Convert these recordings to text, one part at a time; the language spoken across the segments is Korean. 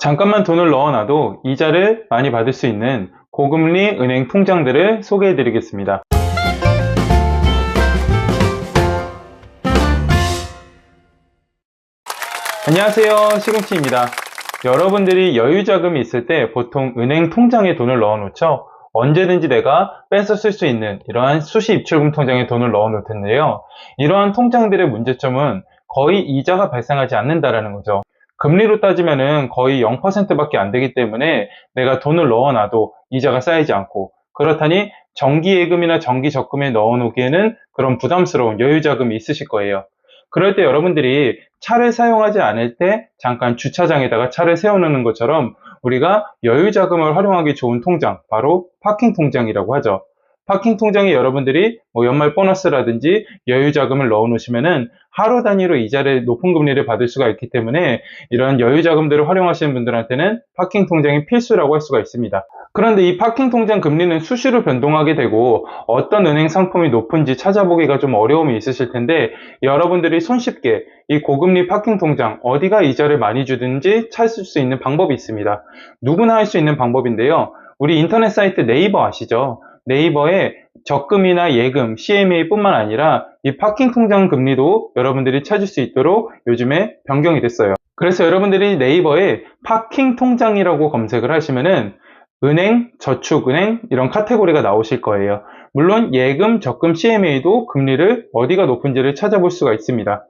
잠깐만 돈을 넣어놔도 이자를 많이 받을 수 있는 고금리 은행 통장들을 소개해 드리겠습니다. 안녕하세요, 시금치입니다. 여러분들이 여유 자금이 있을 때 보통 은행 통장에 돈을 넣어 놓죠. 언제든지 내가 빼서 쓸 수 있는 이러한 수시 입출금 통장에 돈을 넣어 놓을 텐데요. 이러한 통장들의 문제점은 거의 이자가 발생하지 않는다라는 거죠. 금리로 따지면은 거의 0%밖에 안 되기 때문에 내가 돈을 넣어놔도 이자가 쌓이지 않고, 그렇다니 정기예금이나 정기적금에 넣어놓기에는 그런 부담스러운 여유자금이 있으실 거예요. 그럴 때 여러분들이 차를 사용하지 않을 때 잠깐 주차장에다가 차를 세워놓는 것처럼 우리가 여유자금을 활용하기 좋은 통장, 바로 파킹 통장이라고 하죠. 파킹 통장에 여러분들이 연말 보너스라든지 여유자금을 넣어 놓으시면은 하루 단위로 이자를 높은 금리를 받을 수가 있기 때문에 이런 여유자금들을 활용하시는 분들한테는 파킹 통장이 필수라고 할 수가 있습니다. 그런데 이 파킹 통장 금리는 수시로 변동하게 되고 어떤 은행 상품이 높은지 찾아보기가 좀 어려움이 있으실 텐데, 여러분들이 손쉽게 이 고금리 파킹 통장 어디가 이자를 많이 주든지 찾을 수 있는 방법이 있습니다. 누구나 할 수 있는 방법인데요. 우리 인터넷 사이트 네이버 아시죠? 네이버에 적금이나 예금, CMA 뿐만 아니라 이 파킹 통장 금리도 여러분들이 찾을 수 있도록 요즘에 변경이 됐어요. 그래서 여러분들이 네이버에 파킹 통장이라고 검색을 하시면은 은행, 저축은행 이런 카테고리가 나오실 거예요. 물론 예금, 적금, CMA도 금리를 어디가 높은지를 찾아볼 수가 있습니다.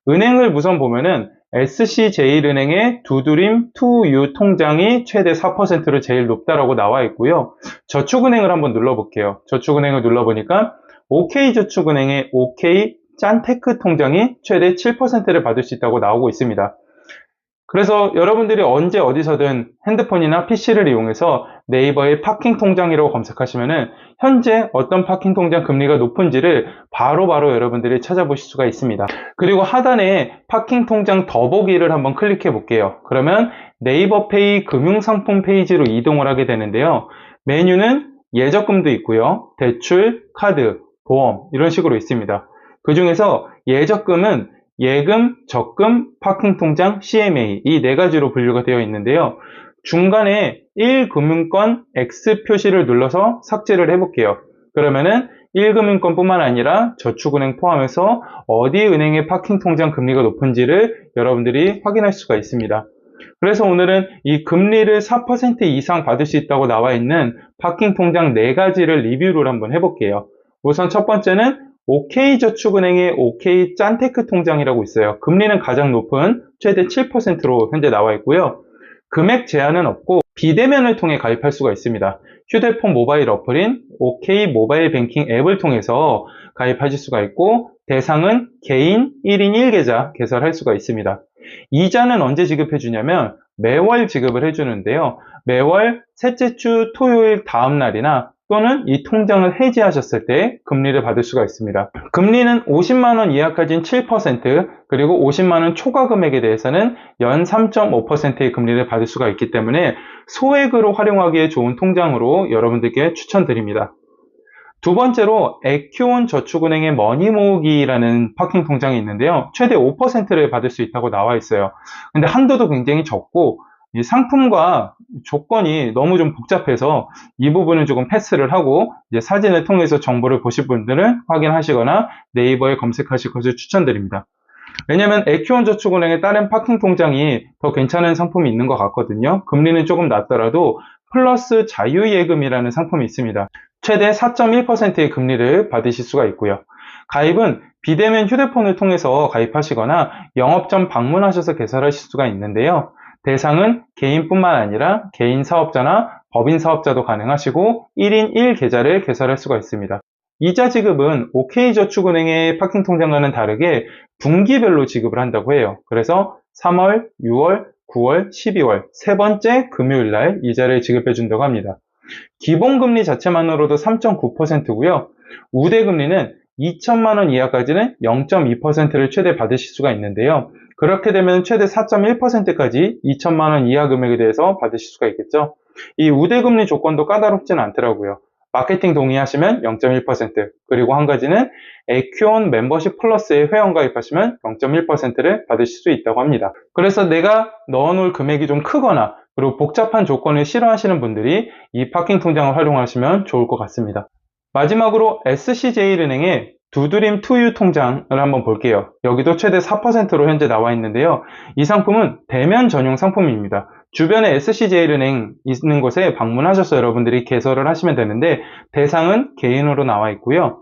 은행을 우선 보면은 SC제일은행의 두드림 2U 통장이 최대 4%로 제일 높다라고 나와 있고요. 저축은행을 한번 눌러볼게요. 저축은행을 눌러보니까 OK저축은행의 OK 짠테크 통장이 최대 7%를 받을 수 있다고 나오고 있습니다. 그래서 여러분들이 언제 어디서든 핸드폰이나 PC를 이용해서 네이버에 파킹 통장이라고 검색하시면은 현재 어떤 파킹 통장 금리가 높은지를 바로바로 여러분들이 찾아보실 수가 있습니다. 그리고 하단에 파킹 통장 더보기를 한번 클릭해 볼게요. 그러면 네이버페이 금융상품 페이지로 이동을 하게 되는데요. 메뉴는 예적금도 있고요. 대출, 카드, 보험 이런 식으로 있습니다. 그 중에서 예적금은 예금, 적금, 파킹 통장, CMA 이 네 가지로 분류가 되어 있는데요. 중간에 1금융권 X 표시를 눌러서 삭제를 해볼게요. 그러면은 1금융권 뿐만 아니라 저축은행 포함해서 어디 은행의 파킹 통장 금리가 높은지를 여러분들이 확인할 수가 있습니다. 그래서 오늘은 이 금리를 4% 이상 받을 수 있다고 나와 있는 파킹 통장 네 가지를 리뷰를 한번 해볼게요. 우선 첫 번째는 OK저축은행의 OK 짠테크 통장이라고 있어요. 금리는 가장 높은 최대 7%로 현재 나와 있고요. 금액 제한은 없고 비대면을 통해 가입할 수가 있습니다. 휴대폰 모바일 어플인 OK 모바일 뱅킹 앱을 통해서 가입하실 수가 있고, 대상은 개인 1인 1계좌 개설할 수가 있습니다. 이자는 언제 지급해 주냐면 매월 지급을 해주는데요. 매월 셋째 주 토요일 다음 날이나 또는 이 통장을 해지하셨을 때 금리를 받을 수가 있습니다. 금리는 50만원 이하까지는 7%, 그리고 50만원 초과 금액에 대해서는 연 3.5%의 금리를 받을 수가 있기 때문에 소액으로 활용하기에 좋은 통장으로 여러분들께 추천드립니다. 두 번째로 에큐온 저축은행의 머니 모으기라는 파킹 통장이 있는데요. 최대 5%를 받을 수 있다고 나와 있어요. 근데 한도도 굉장히 적고 이 상품과 조건이 너무 좀 복잡해서 이 부분은 조금 패스를 하고 이제 사진을 통해서 정보를 보실 분들은 확인하시거나 네이버에 검색하실 것을 추천드립니다. 왜냐면 에큐온 저축은행의 다른 파킹 통장이 더 괜찮은 상품이 있는 것 같거든요. 금리는 조금 낮더라도 플러스 자유예금이라는 상품이 있습니다. 최대 4.1%의 금리를 받으실 수가 있고요. 가입은 비대면 휴대폰을 통해서 가입하시거나 영업점 방문하셔서 개설하실 수가 있는데요. 대상은 개인뿐만 아니라 개인 사업자나 법인 사업자도 가능하시고 1인 1계좌를 개설할 수가 있습니다. 이자 지급은 OK저축은행의 파킹 통장과는 다르게 분기별로 지급을 한다고 해요. 그래서 3월, 6월, 9월, 12월 세 번째 금요일 날 이자를 지급해 준다고 합니다. 기본금리 자체만으로도 3.9%고요. 우대금리는 2천만 원 이하까지는 0.2%를 최대 받으실 수가 있는데요. 그렇게 되면 최대 4.1%까지 2천만 원 이하 금액에 대해서 받으실 수가 있겠죠. 이 우대금리 조건도 까다롭지는 않더라고요. 마케팅 동의하시면 0.1%, 그리고 한 가지는 에큐온 멤버십 플러스에 회원 가입하시면 0.1%를 받으실 수 있다고 합니다. 그래서 내가 넣어놓을 금액이 좀 크거나 그리고 복잡한 조건을 싫어하시는 분들이 이 파킹 통장을 활용하시면 좋을 것 같습니다. 마지막으로 SC제일은행의 두드림 투유 통장을 한번 볼게요. 여기도 최대 4%로 현재 나와 있는데요. 이 상품은 대면 전용 상품입니다. 주변에 SC제일은행 있는 곳에 방문하셔서 여러분들이 개설을 하시면 되는데 대상은 개인으로 나와 있고요.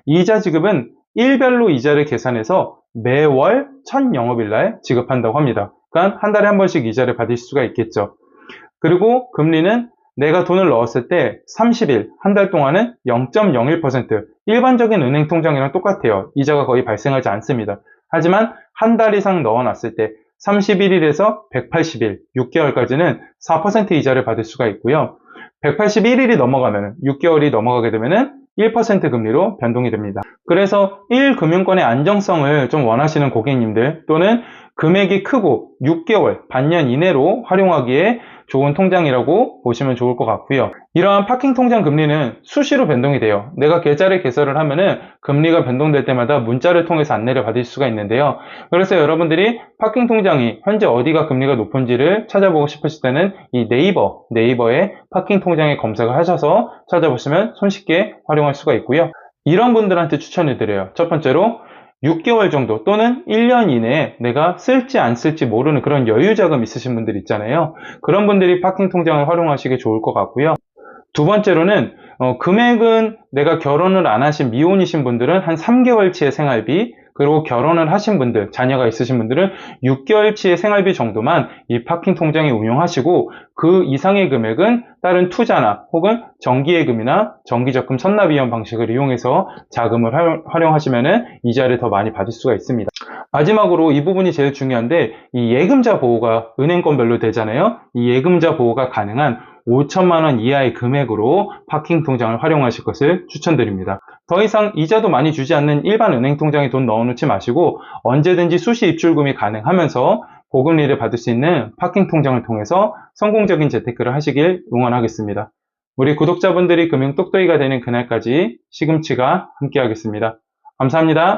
이자 지급은 일별로 이자를 계산해서 매월 첫 영업일날 지급한다고 합니다. 그러니까 한 달에 한 번씩 이자를 받을 수가 있겠죠. 그리고 금리는 내가 돈을 넣었을 때 30일, 한 달 동안은 0.01%, 일반적인 은행 통장이랑 똑같아요. 이자가 거의 발생하지 않습니다. 하지만 한 달 이상 넣어놨을 때 31일에서 180일, 6개월까지는 4% 이자를 받을 수가 있고요. 181일이 넘어가면, 6개월이 넘어가게 되면 1% 금리로 변동이 됩니다. 그래서 1금융권의 안정성을 좀 원하시는 고객님들 또는 금액이 크고 6개월, 반년 이내로 활용하기에 좋은 통장이라고 보시면 좋을 것 같고요. 이러한 파킹 통장 금리는 수시로 변동이 돼요. 내가 계좌를 개설을 하면은 금리가 변동될 때마다 문자를 통해서 안내를 받을 수가 있는데요. 그래서 여러분들이 파킹 통장이 현재 어디가 금리가 높은지를 찾아보고 싶으실 때는 이 네이버에 파킹 통장에 검색을 하셔서 찾아보시면 손쉽게 활용할 수가 있고요. 이런 분들한테 추천을 드려요. 첫 번째로 6개월 정도 또는 1년 이내에 내가 쓸지 안 쓸지 모르는 그런 여유자금 있으신 분들 있잖아요. 그런 분들이 파킹 통장을 활용하시기 좋을 것 같고요. 두 번째로는 금액은 내가 결혼을 안 하신 미혼이신 분들은 한 3개월치의 생활비, 그리고 결혼을 하신 분들, 자녀가 있으신 분들은 6개월치의 생활비 정도만 이 파킹 통장에 운용하시고 그 이상의 금액은 다른 투자나 혹은 정기예금이나 정기적금 선납위험 방식을 이용해서 자금을 활용하시면 이자를 더 많이 받을 수가 있습니다. 마지막으로 이 부분이 제일 중요한데 이 예금자 보호가 은행권별로 되잖아요. 이 예금자 보호가 가능한 5천만 원 이하의 금액으로 파킹 통장을 활용하실 것을 추천드립니다. 더 이상 이자도 많이 주지 않는 일반 은행 통장에 돈 넣어놓지 마시고 언제든지 수시 입출금이 가능하면서 고금리를 받을 수 있는 파킹 통장을 통해서 성공적인 재테크를 하시길 응원하겠습니다. 우리 구독자분들이 금융 똑똑이가 되는 그날까지 시금치가 함께하겠습니다. 감사합니다.